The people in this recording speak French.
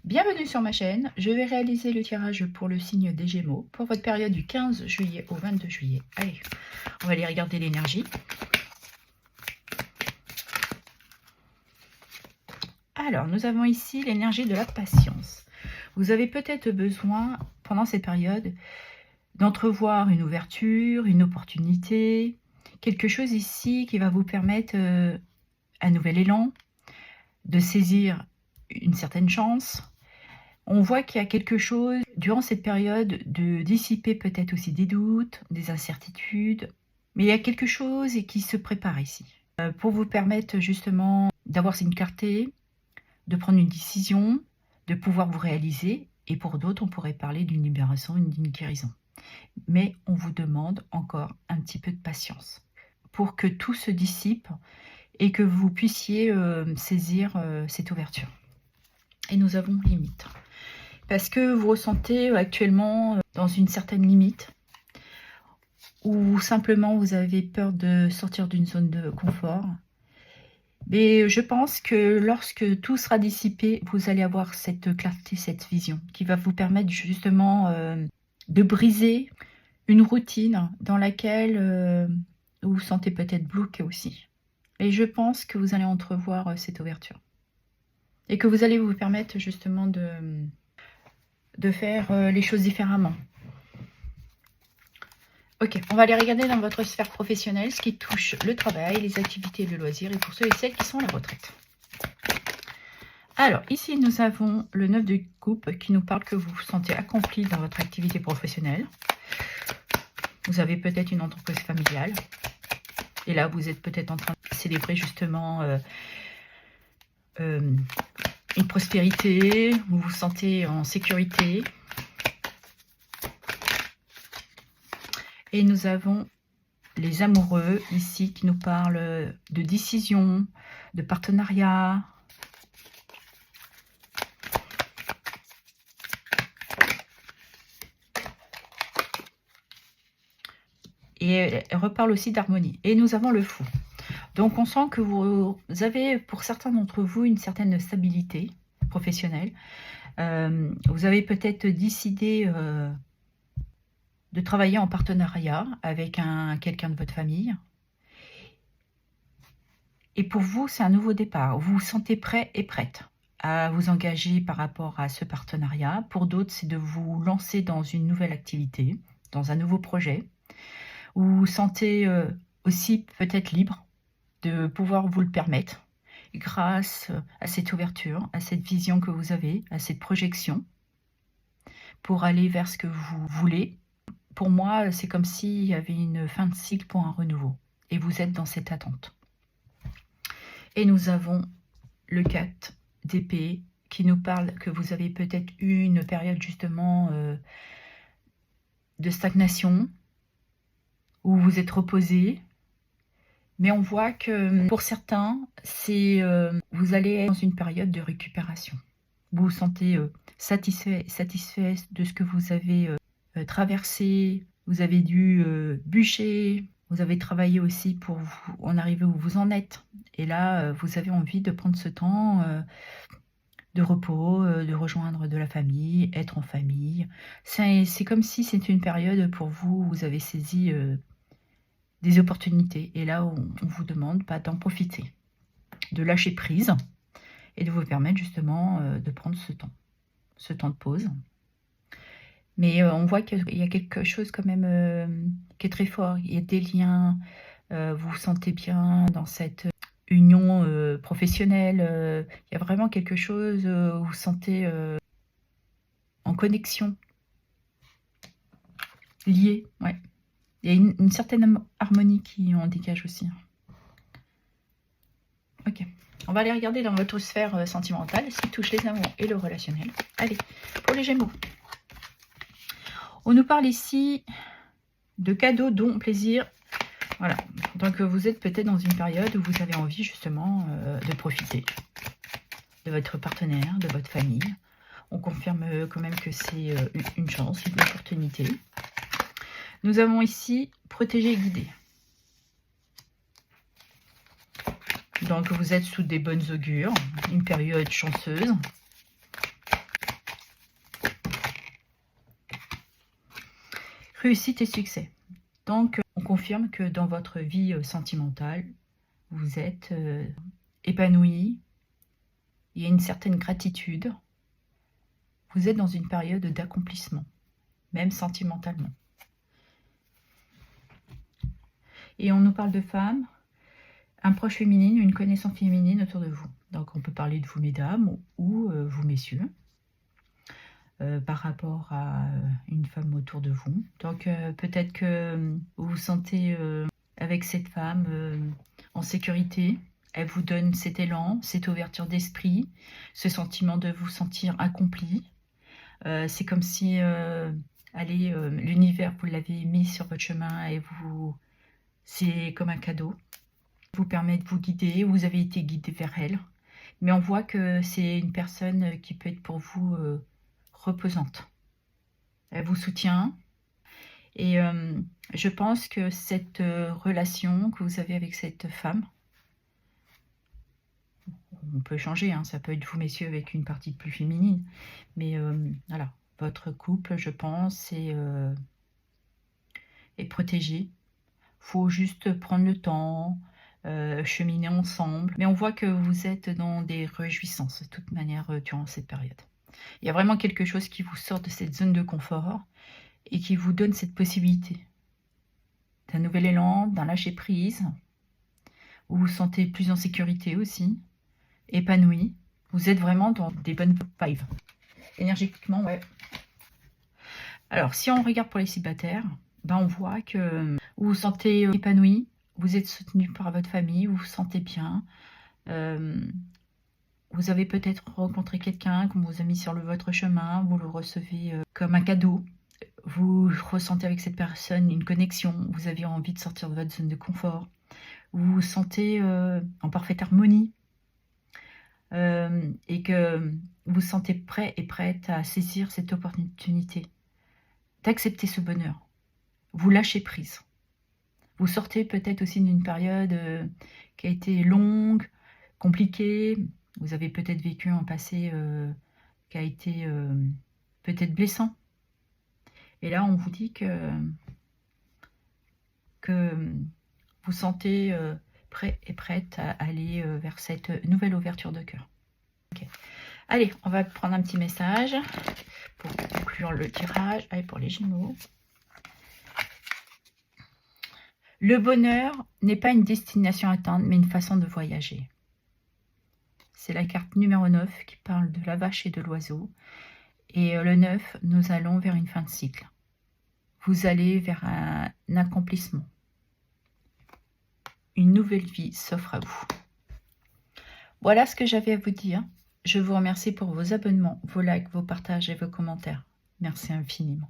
Bienvenue sur ma chaîne, je vais réaliser le tirage pour le signe des Gémeaux pour votre période du 15 juillet au 22 juillet. Allez, on va aller regarder l'énergie. Alors, nous avons ici l'énergie de la patience. Vous avez peut-être besoin, pendant cette période, d'entrevoir une ouverture, une opportunité, quelque chose ici qui va vous permettre un nouvel élan, de saisir une certaine chance. On voit qu'il y a quelque chose, durant cette période, de dissiper peut-être aussi des doutes, des incertitudes. Mais il y a quelque chose qui se prépare ici. Pour vous permettre justement d'avoir une clarté, de prendre une décision, de pouvoir vous réaliser. Et pour d'autres, on pourrait parler d'une libération, d'une guérison. Mais on vous demande encore un petit peu de patience pour que tout se dissipe et que vous puissiez saisir cette ouverture. Et nous avons limite. Parce que vous ressentez actuellement dans une certaine limite, ou simplement vous avez peur de sortir d'une zone de confort. Mais je pense que lorsque tout sera dissipé, vous allez avoir cette clarté, cette vision, qui va vous permettre justement de briser une routine dans laquelle vous vous sentez peut-être bloqué aussi. Et je pense que vous allez entrevoir cette ouverture. Et que vous allez vous permettre justement de faire les choses différemment. Ok, on va aller regarder dans votre sphère professionnelle ce qui touche le travail, les activités et le loisir, et pour ceux et celles qui sont à la retraite. Alors, ici, nous avons le 9 de coupe qui nous parle que vous vous sentez accompli dans votre activité professionnelle. Vous avez peut-être une entreprise familiale. Et là, vous êtes peut-être en train de célébrer justement une prospérité, vous vous sentez en sécurité. Et nous avons les amoureux ici qui nous parlent de décision, de partenariat. Et elle reparle aussi d'harmonie. Et nous avons le fou. Donc on sent que vous avez, pour certains d'entre vous, une certaine stabilité professionnelle. Vous avez peut-être décidé de travailler en partenariat avec quelqu'un de votre famille. Et pour vous, c'est un nouveau départ. Vous vous sentez prêt et prête à vous engager par rapport à ce partenariat. Pour d'autres, c'est de vous lancer dans une nouvelle activité, dans un nouveau projet. Vous vous sentez aussi peut-être libre de pouvoir vous le permettre grâce à cette ouverture, à cette vision que vous avez, à cette projection pour aller vers ce que vous voulez. Pour moi, c'est comme s'il y avait une fin de cycle pour un renouveau. Et vous êtes dans cette attente. Et nous avons le 4 d'épée qui nous parle que vous avez peut-être eu une période justement de stagnation, où vous êtes reposé. Mais on voit que pour certains, vous allez être dans une période de récupération. Vous vous sentez satisfait de ce que vous avez traversé, vous avez dû bûcher, vous avez travaillé aussi pour vous en arriver où vous en êtes. Et là, vous avez envie de prendre ce temps de repos, de rejoindre de la famille, être en famille. C'est comme si c'était une période pour vous où vous avez saisi des opportunités. Et là, on vous demande d'en profiter, de lâcher prise et de vous permettre justement de prendre ce temps de pause. Mais on voit qu'il y a quelque chose quand même qui est très fort. Il y a des liens, vous vous sentez bien dans cette union professionnelle. Il y a vraiment quelque chose où vous vous sentez en connexion, lié. Ouais. Il y a une certaine harmonie qui en dégage aussi. Ok. On va aller regarder dans votre sphère sentimentale ce qui touche les amours et le relationnel. Allez, pour les Gémeaux. On nous parle ici de cadeaux, dons, plaisir. Voilà. Donc vous êtes peut-être dans une période où vous avez envie justement de profiter de votre partenaire, de votre famille. On confirme quand même que c'est une chance, une opportunité. Nous avons ici protéger et guider. Donc vous êtes sous des bonnes augures, une période chanceuse. Réussite et succès. Donc, on confirme que dans votre vie sentimentale, vous êtes épanoui, il y a une certaine gratitude, vous êtes dans une période d'accomplissement, même sentimentalement. Et on nous parle de femmes, un proche féminine, une connaissance féminine autour de vous. Donc on peut parler de vous mesdames ou vous messieurs, par rapport à une femme autour de vous. Donc peut-être que vous vous sentez avec cette femme en sécurité. Elle vous donne cet élan, cette ouverture d'esprit, ce sentiment de vous sentir accompli. C'est comme si l'univers, vous l'avez mis sur votre chemin et c'est comme un cadeau. Vous permet de vous guider, vous avez été guidé vers elle. Mais on voit que c'est une personne qui peut être pour vous reposante. Elle vous soutient. Et je pense que cette relation que vous avez avec cette femme, on peut changer, hein, ça peut être vous messieurs avec une partie plus féminine. Mais voilà, votre couple, je pense, est protégé. Il faut juste prendre le temps, cheminer ensemble. Mais on voit que vous êtes dans des réjouissances de toute manière durant cette période. Il y a vraiment quelque chose qui vous sort de cette zone de confort et qui vous donne cette possibilité d'un nouvel élan, d'un lâcher prise. Vous vous sentez plus en sécurité aussi, épanoui. Vous êtes vraiment dans des bonnes vibes. Énergétiquement, ouais. Alors, si on regarde pour les célibataires, ben on voit que vous vous sentez épanoui, vous êtes soutenu par votre famille, vous vous sentez bien. Vous avez peut-être rencontré quelqu'un qu'on vous a mis sur votre chemin, vous le recevez comme un cadeau. Vous ressentez avec cette personne une connexion, vous avez envie de sortir de votre zone de confort. Vous vous sentez en parfaite harmonie et que vous vous sentez prêt et prête à saisir cette opportunité, d'accepter ce bonheur. Vous lâchez prise. Vous sortez peut-être aussi d'une période qui a été longue, compliquée. Vous avez peut-être vécu un passé qui a été peut-être blessant. Et là, on vous dit que vous sentez prêt et prête à aller vers cette nouvelle ouverture de cœur. Okay. Allez, on va prendre un petit message pour conclure le tirage. Allez, pour les Gémeaux. Le bonheur n'est pas une destination à atteindre, mais une façon de voyager. C'est la carte numéro 9 qui parle de la vache et de l'oiseau. Et le 9, nous allons vers une fin de cycle. Vous allez vers un accomplissement. Une nouvelle vie s'offre à vous. Voilà ce que j'avais à vous dire. Je vous remercie pour vos abonnements, vos likes, vos partages et vos commentaires. Merci infiniment.